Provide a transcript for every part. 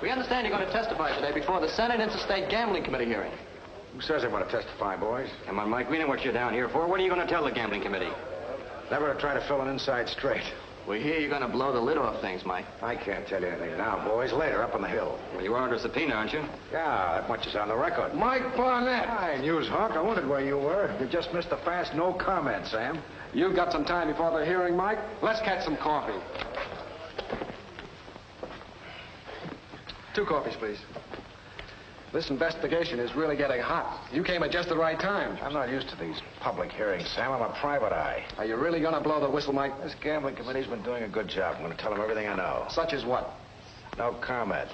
We understand you're going to testify today before the Senate Interstate Gambling Committee hearing. Who says I want to testify, boys? Come on, Mike, we know what you're down here for. What are you going to tell the Gambling Committee? Never to try to fill an inside straight. We hear you're going to blow the lid off things, Mike. I can't tell you anything now, boys. Later, up on the hill. Well, you are under subpoena, aren't you? Yeah, that much is on the record. Mike Barnett. Hi, News Hawk. I wondered where you were. You just missed the fast no comment, Sam. You've got some time before the hearing, Mike. Let's catch some coffee. 2 coffees, please. This investigation is really getting hot. You came at just the right time. I'm not used to these public hearings, Sam. I'm a private eye. Are you really going to blow the whistle, Mike? This gambling committee's been doing a good job. I'm going to tell them everything I know. Such as what? No comment.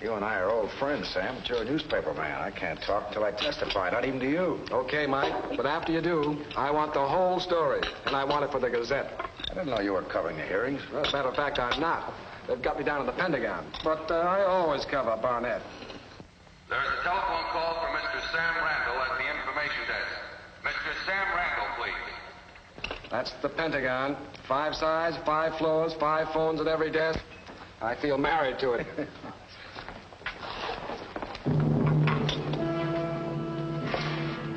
You and I are old friends, Sam, but you're a newspaper man. I can't talk until I testify, not even to you. Okay, Mike, but after you do, I want the whole story, and I want it for the Gazette. I didn't know you were covering the hearings. Well, as a matter of fact, I'm not. They've got me down in the Pentagon. But I always cover Barnett. There's a telephone call from Mr. Sam Randall at the information desk. Mr. Sam Randall, please. That's the Pentagon. 5 sides, 5 floors, 5 phones at every desk. I feel married to it.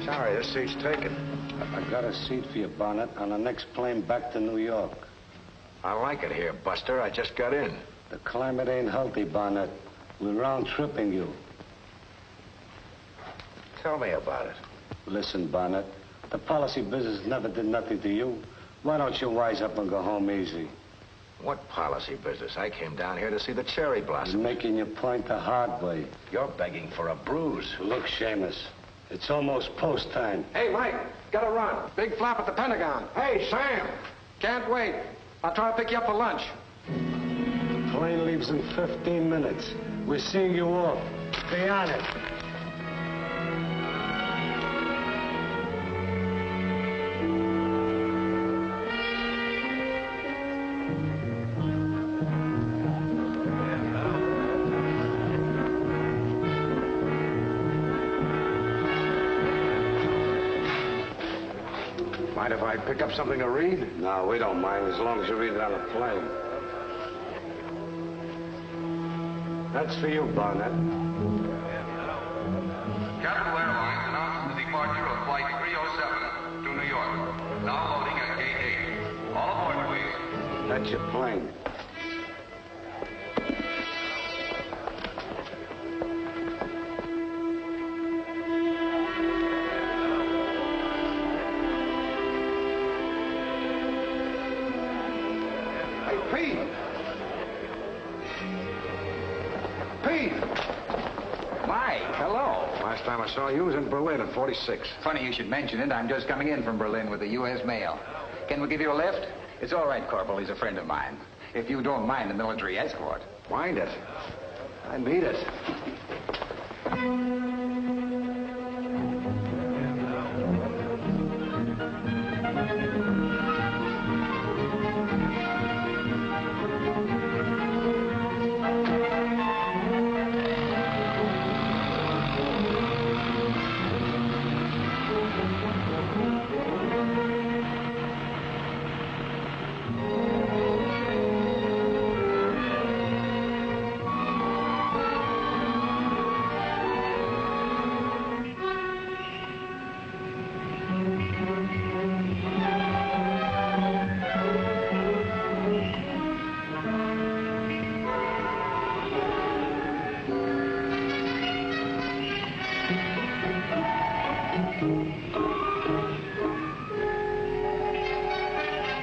Sorry, this seat's taken. I got a seat for you, Barnett, on the next plane back to New York. I like it here, Buster. I just got in. The climate ain't healthy, Barnett. We're round-tripping you. Tell me about it. Listen, Barnett, the policy business never did nothing to you. Why don't you wise up and go home easy? What policy business? I came down here to see the cherry blossom. You're making your point the hard way. You're begging for a bruise. Look, Seamus, it's almost post time. Hey, Mike, gotta run. Big flap at the Pentagon. Hey, Sam! Can't wait. I'll try to pick you up for lunch. The plane leaves in 15 minutes. We're seeing you off. Be on it. Mind if I pick up something to read? No, we don't mind, as long as you read it on the plane. That's for you, Barnett. Capital Airlines announced the departure of Flight 307 to New York. Now loading at Gate 8. All aboard, please. That's your plane. Last time I saw you was in Berlin in '46. Funny you should mention it. I'm just coming in from Berlin with the U.S. mail. Can we give you a lift? It's all right, Corporal. He's a friend of mine. If you don't mind the military escort. Mind it. I need it.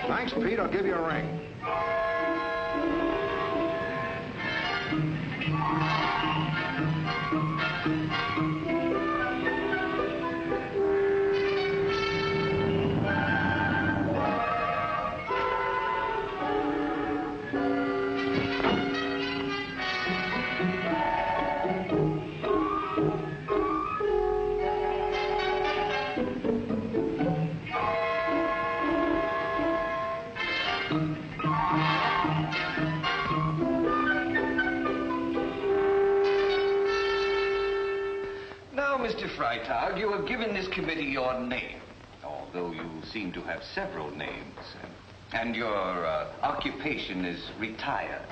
Thanks, Pete. I'll give you a ring. Now, Mr. Freitag, you have given this committee your name, although you seem to have several names. And your occupation is retired.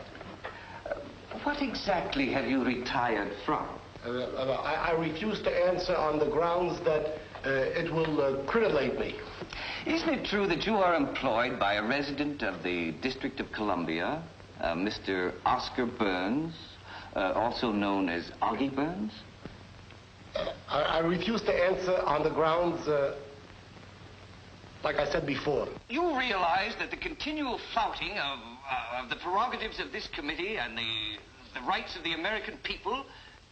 What exactly have you retired from? I refuse to answer on the grounds that it will crinoate me. Isn't it true that you are employed by a resident of the District of Columbia, Mr. Oscar Burns, also known as Augie Burns? I refuse to answer on the grounds, like I said before. You realize that the continual flouting of the prerogatives of this committee and the rights of the American people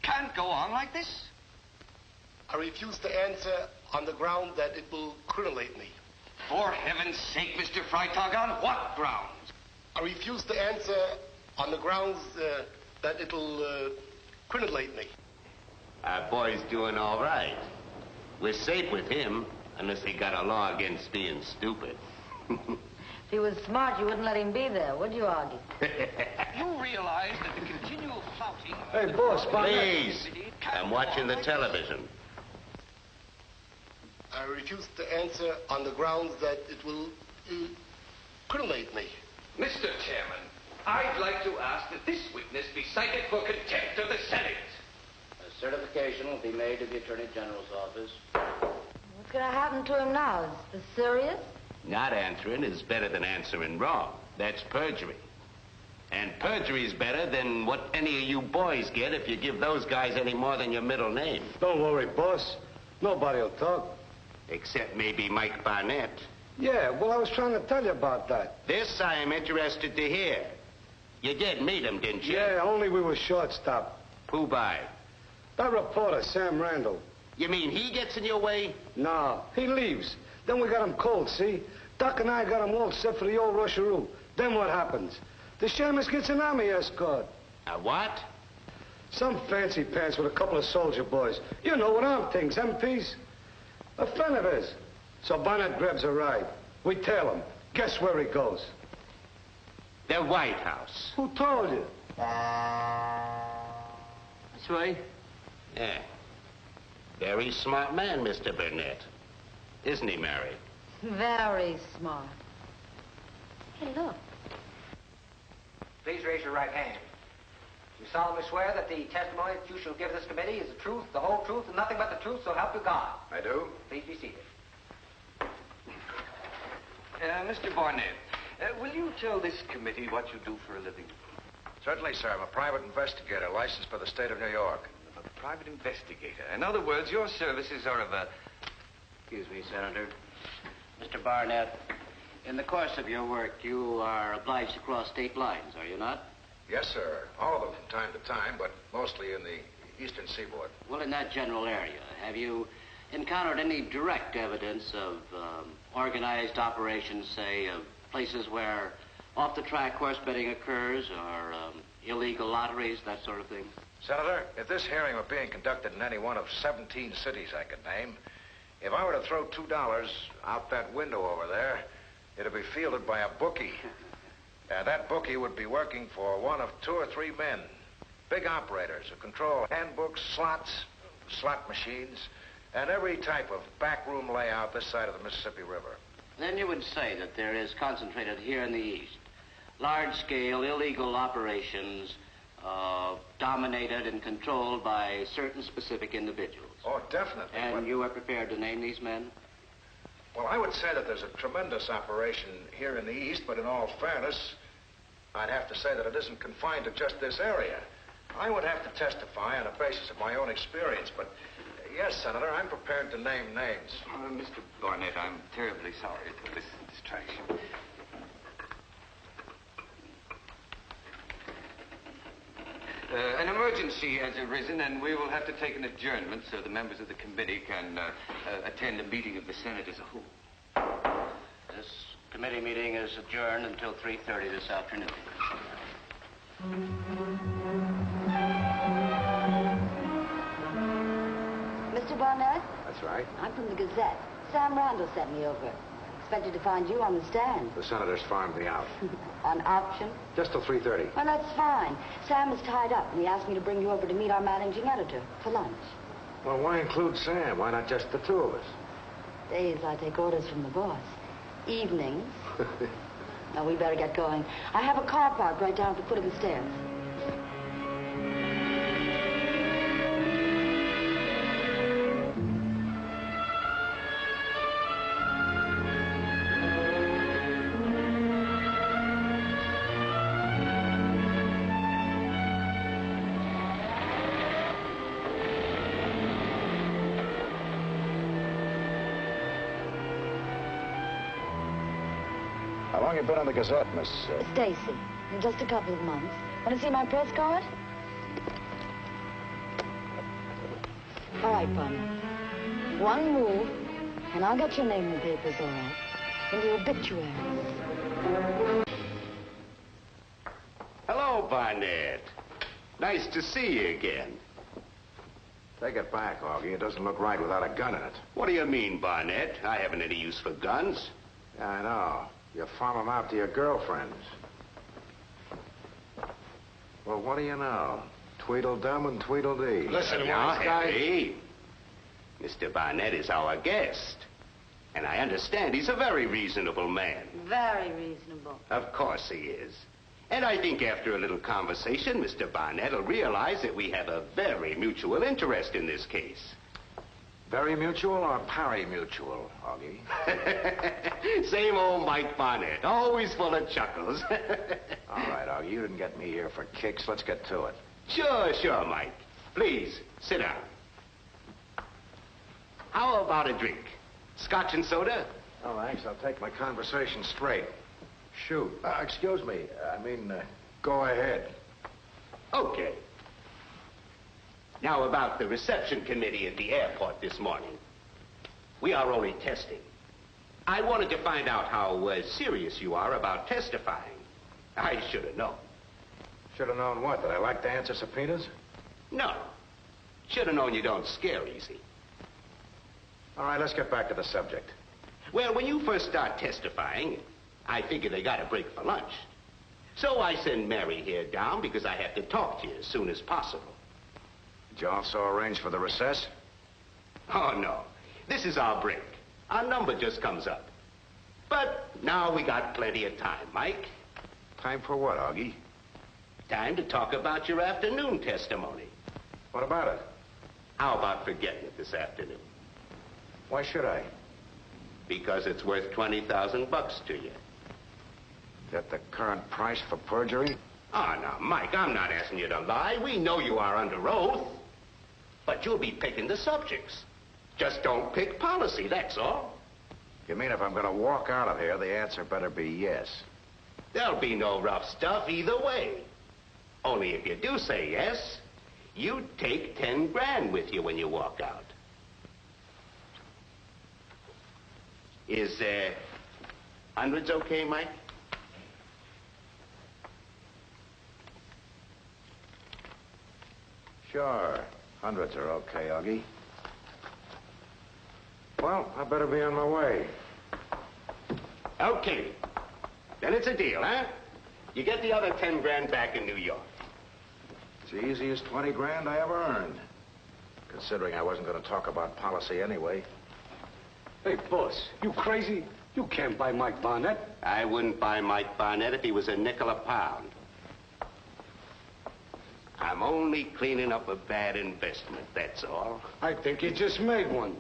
can't go on like this? I refuse to answer on the ground that it will crinoate me. For heaven's sake, Mr. Freitag, on what grounds? I refuse to answer on the grounds that it'll crinoate me. Our boy's doing all right. We're safe with him, unless he got a law against being stupid. If he was smart, you wouldn't let him be there, would you, Augie? You realize that the continual flouting... Hey, boss, please. I'm watching the television. I refuse to answer on the grounds that it will crinoate me. Mr. Chairman, I'd like to ask that this witness be cited for contempt of the Senate. A certification will be made to the Attorney General's office. What's going to happen to him now? Is this serious? Not answering is better than answering wrong. That's perjury. And perjury's better than what any of you boys get if you give those guys any more than your middle name. Don't worry, boss. Nobody'll talk. Except maybe Mike Barnett. Yeah, well, I was trying to tell you about that. This I am interested to hear. You did meet him, didn't you? Yeah, only we were short-stopped. Who by? That reporter, Sam Randall. You mean he gets in your way? No, he leaves. Then we got him cold, see? Doc and I got him all set for the old rusheroo. Then what happens? The shamus gets an army escort. A what? Some fancy pants with a couple of soldier boys. You know what armed things, MPs. A friend of his. So Barnett grabs a ride. We tail him. Guess where he goes? The White House. Who told you? That's right. Yeah. Very smart man, Mr. Burnett. Isn't he, Mary? Very smart. Hey, look. Please raise your right hand. You solemnly swear that the testimony that you shall give this committee is the truth, the whole truth, and nothing but the truth, so help you God. I do. Please be seated. Mr. Barnett, will you tell this committee what you do for a living? Certainly, sir. I'm a private investigator licensed by the state of New York. A private investigator. In other words, your services are of a... Excuse me, Senator. Mr. Barnett, in the course of your work, you are obliged to cross state lines, are you not? Yes, sir. All of them from time to time, but mostly in the eastern seaboard. Well, in that general area, have you encountered any direct evidence of organized operations, say, of places where off-the-track horse betting occurs or illegal lotteries, that sort of thing? Senator, if this hearing were being conducted in any one of 17 cities I could name, if I were to throw $2 out that window over there, it'd be fielded by a bookie. That bookie would be working for one of 2 or 3 men, big operators who control handbooks, slots, slot machines, and every type of backroom layout this side of the Mississippi River. Then you would say that there is concentrated here in the East large-scale illegal operations dominated and controlled by certain specific individuals. Oh, definitely. And you are prepared to name these men? Well, I would say that there's a tremendous operation here in the East, but in all fairness, I'd have to say that it isn't confined to just this area. I would have to testify on the basis of my own experience, but yes, Senator, I'm prepared to name names. Mr. Barnett, I'm terribly sorry for this distraction. An emergency has arisen, and we will have to take an adjournment so the members of the committee can attend a meeting of the Senate as a whole. This committee meeting is adjourned until 3:30 this afternoon. Mr. Barnett? That's right. I'm from the Gazette. Sam Randall sent me over. Expected to find you on the stand. The senators farmed me out. On option? Just till 3:30. Well, that's fine. Sam is tied up, and he asked me to bring you over to meet our managing editor for lunch. Well, why include Sam? Why not just the two of us? Days I take orders from the boss. Evenings. Now, we better get going. I have a car parked right down at the foot of the stairs. How long you been on the Gazette, Miss... Stacy, in just a couple of months. Want to see my press card? All right, Barnett. One move, and I'll get your name in the papers, all right? In the obituaries. Hello, Barnett. Nice to see you again. Take it back, Augie. It doesn't look right without a gun in it. What do you mean, Barnett? I haven't any use for guns. Yeah, I know. You farm them out to your girlfriends. Well, what do you know? Tweedledum and Tweedledee. Listen, Now, wise guy. Harry, Mr. Barnett is our guest. And I understand he's a very reasonable man. Very reasonable. Of course he is. And I think after a little conversation, Mr. Barnett will realize that we have a very mutual interest in this case. Very mutual or pari-mutual, Augie? Same old Mike Barnett, always full of chuckles. All right, Augie, you didn't get me here for kicks. Let's get to it. Sure, Mike. Please, sit down. How about a drink? Scotch and soda? Oh, thanks. I'll take my conversation straight. Shoot. Excuse me. Go ahead. Okay. Now, about the reception committee at the airport this morning. We are only testing. I wanted to find out how serious you are about testifying. I should have known. Should have known what? That I like to answer subpoenas? No. Should have known you don't scare easy. All right, let's get back to the subject. Well, when you first start testifying, I figured they got a break for lunch. So I send Mary here down because I have to talk to you as soon as possible. Did you also arrange for the recess? Oh, no. This is our break. Our number just comes up. But now we got plenty of time, Mike. Time for what, Augie? Time to talk about your afternoon testimony. What about it? How about forgetting it this afternoon? Why should I? Because it's worth $20,000 to you. Is that the current price for perjury? Oh, now, Mike, I'm not asking you to lie. We know you are under oath. But you'll be picking the subjects. Just don't pick policy, that's all. You mean if I'm going to walk out of here, the answer better be yes? There'll be no rough stuff either way. Only if you do say yes, you take 10 grand with you when you walk out. Is, hundreds okay, Mike? Sure. Hundreds are okay, Augie. Well, I better be on my way. Okay. Then it's a deal, huh? You get the other 10 grand back in New York. It's the easiest 20 grand I ever earned. Considering I wasn't going to talk about policy anyway. Hey, boss, you crazy? You can't buy Mike Barnett. I wouldn't buy Mike Barnett if he was a nickel a pound. I'm only cleaning up a bad investment, that's all. I think you just made one.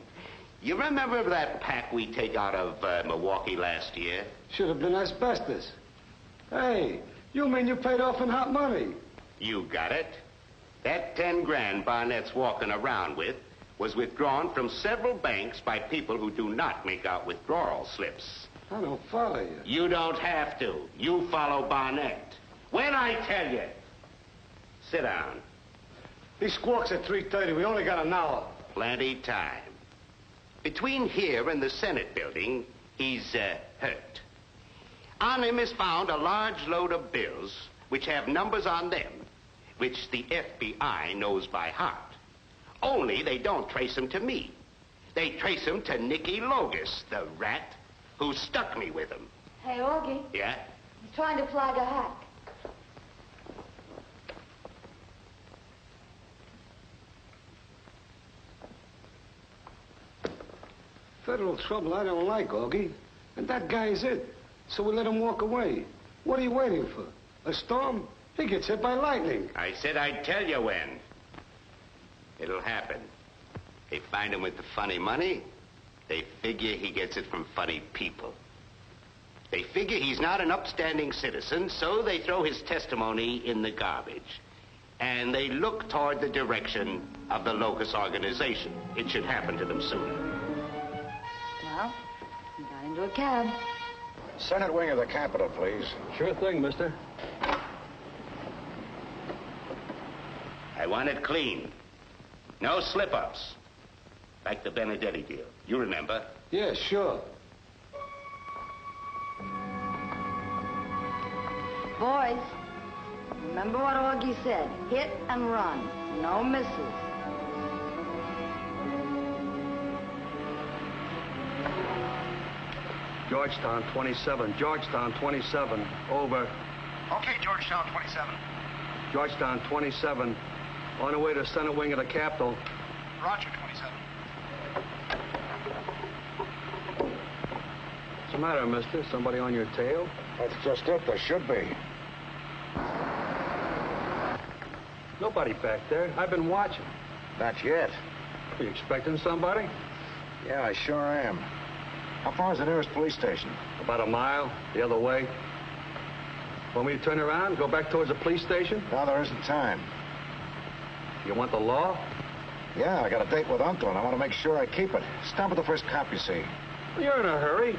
You remember that pack we take out of Milwaukee last year? Should have been asbestos. Hey, you mean you paid off in hot money? You got it. That 10 grand Barnett's walking around with was withdrawn from several banks by people who do not make out withdrawal slips. I don't follow you. You don't have to. You follow Barnett. When I tell you, Sit down. He squawks at 3:30. We only got an hour. Plenty time. Between here and the Senate building, he's hurt. On him is found a large load of bills which have numbers on them, which the FBI knows by heart. Only they don't trace them to me. They trace them to Nicky Logus, the rat, who stuck me with them. Hey, Augie. Yeah? He's trying to flag a hack. Federal trouble I don't like, Augie. And that guy's it. So we let him walk away. What are you waiting for? A storm? He gets hit by lightning. I said I'd tell you when. It'll happen. They find him with the funny money. They figure he gets it from funny people. They figure he's not an upstanding citizen, so they throw his testimony in the garbage. And they look toward the direction of the Locus organization. It should happen to them sooner. Well, he got into a cab. Senate wing of the Capitol, please. Sure thing, mister. I want it clean. No slip-ups. Like the Benedetti deal. You remember? Yeah, sure. Boys, remember what Augie said. Hit and run. No misses. Georgetown 27. Georgetown 27. Over. Okay, Georgetown 27. Georgetown 27. On the way to Senate wing of the Capitol. Roger, 27. What's the matter, mister? Somebody on your tail? That's just it. There should be. Nobody back there. I've been watching. Not yet. Are you expecting somebody? Yeah, I sure am. How far is the nearest police station? About a mile, the other way. Want me to turn around, go back towards the police station? No, there isn't time. You want the law? Yeah, I got a date with Uncle, and I want to make sure I keep it. Stop at the first cop you see. You're in a hurry.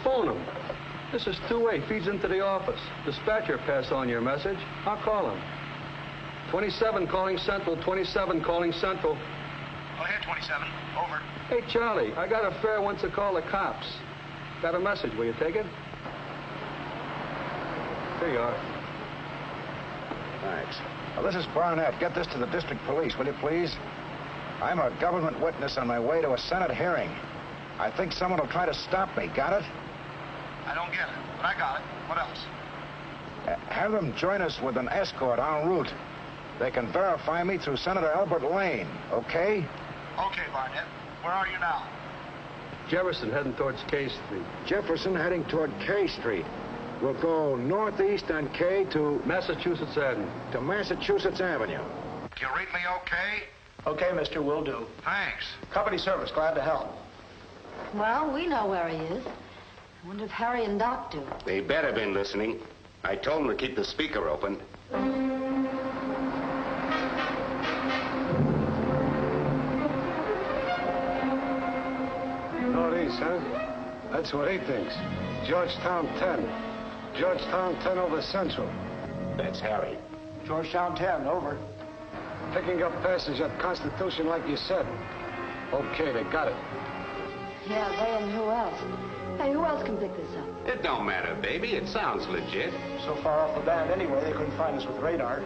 Phone him. This is two-way, feeds into the office. Dispatcher pass on your message. I'll call him. 27 calling Central, 27 calling Central. Go ahead, 27. Over. Hey, Charlie, I got a fare once to call the cops. Got a message, will you take it? Here you are. Thanks. Now, this is Barnett. Get this to the district police, will you please? I'm a government witness on my way to a Senate hearing. I think someone will try to stop me. Got it? I don't get it, but I got it. What else? Have them join us with an escort en route. They can verify me through Senator Albert Lane, okay? Okay, Barnett. Where are you now? Jefferson heading towards K Street. Jefferson heading toward K Street. We'll go northeast on K to Massachusetts Avenue. To Massachusetts Avenue. You read me okay? Okay, mister, will do. Thanks. Company service, glad to help. Well, we know where he is. I wonder if Harry and Doc do. They better been listening. I told them to keep the speaker open. Northeast, huh? That's what he thinks. Georgetown 10. Georgetown 10 over Central. That's Harry. Georgetown 10, over. Picking up passage at Constitution like you said. Okay, they got it. Yeah, they and who else? Hey, who else can pick this up? It don't matter, baby. It sounds legit. So far off the band anyway, they couldn't find us with radar.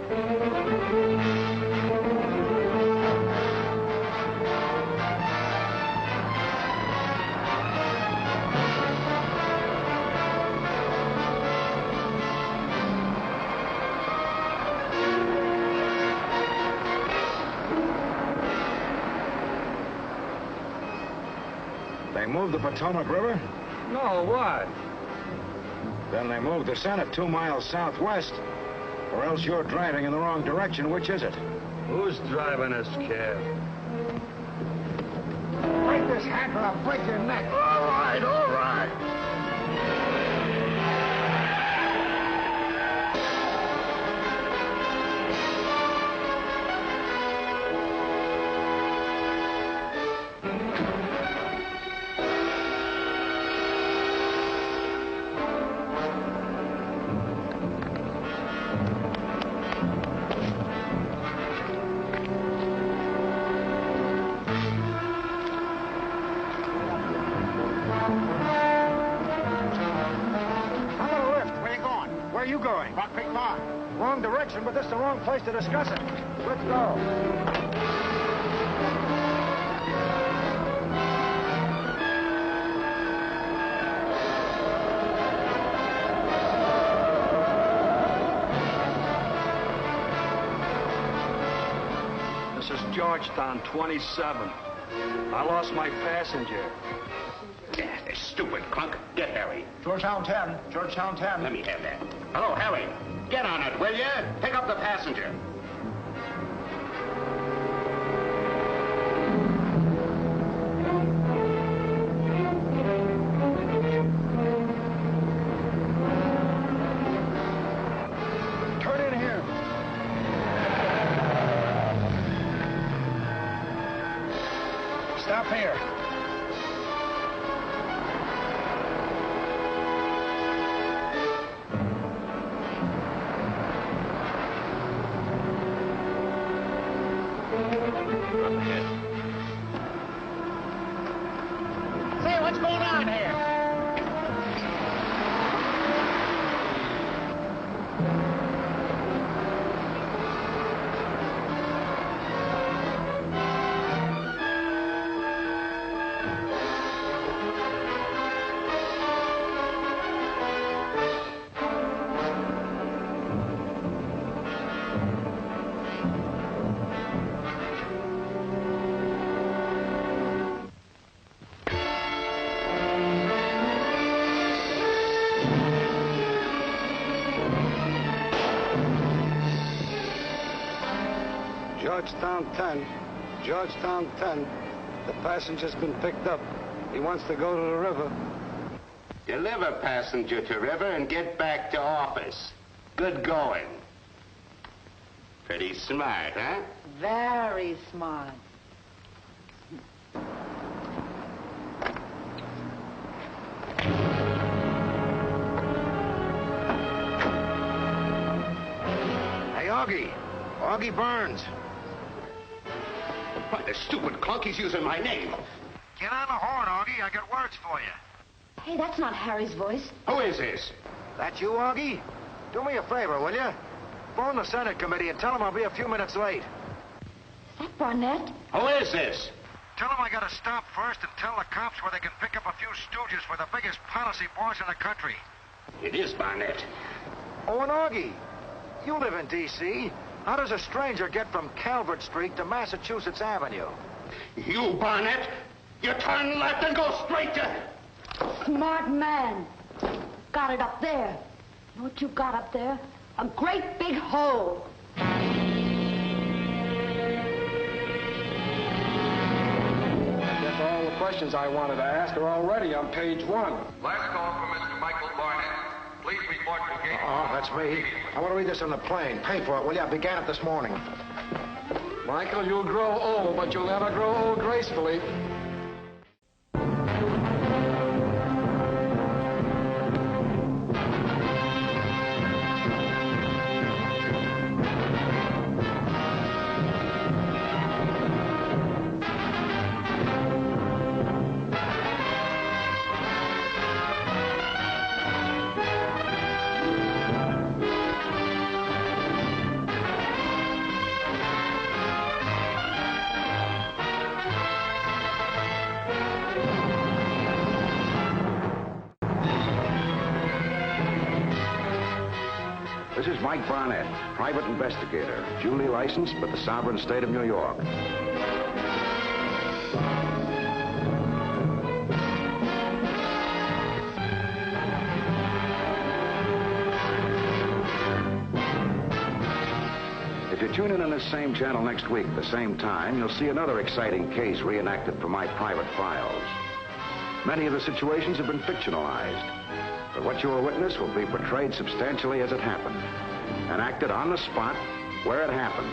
They moved the Potomac River? No, why? Then they moved the Senate 2 miles southwest. Or else you're driving in the wrong direction. Which is it? Who's driving this cab? Break this hat or I'll break your neck. All right, all right. are you going? Rock Creek Farm. Wrong direction, but this is the wrong place to discuss it. Let's go. This is Georgetown 27. I lost my passenger. Yeah, stupid clunk. Get Harry. Georgetown 10. Georgetown 10. Let me have that. Hello, Harry. Get on it, will you? Pick up the passenger. Turn in here. Stop here. Say, what's going on here? Georgetown 10. Georgetown 10. The passenger's been picked up. He wants to go to the river. Deliver passenger to river and get back to office. Good going. Pretty smart, huh? Very smart. Hey, Augie. Augie Burns. Why, the stupid clunk, he's using my name. Get on the horn, Augie. I got words for you. Hey, that's not Harry's voice. Who is this? That you, Augie? Do me a favor, will you? Phone the Senate committee and tell them I'll be a few minutes late. Is that Barnett? Who is this? Tell them I gotta stop first and tell the cops where they can pick up a few stooges for the biggest policy boss in the country. It is Barnett. Oh, and Augie, you live in D.C. How does a stranger get from Calvert Street to Massachusetts Avenue? You, Barnett, you turn left and go straight to... Smart man. Got it up there. You know what you got up there? A great big hole. I guess all the questions I wanted to ask are already on page 1. Last call for Mr. Michael Barnett. Please report to gate. Oh, that's me. I want to read this on the plane. Pay for it, will you? I began it this morning. Michael, you'll grow old, but you'll never grow old gracefully. This is Mike Barnett, private investigator, duly licensed with the sovereign state of New York. If you tune in on this same channel next week at the same time, you'll see another exciting case reenacted from my private files. Many of the situations have been fictionalized, but what you will witness will be portrayed substantially as it happened, and acted on the spot where it happened.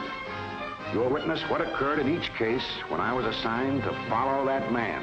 You will witness what occurred in each case when I was assigned to follow that man.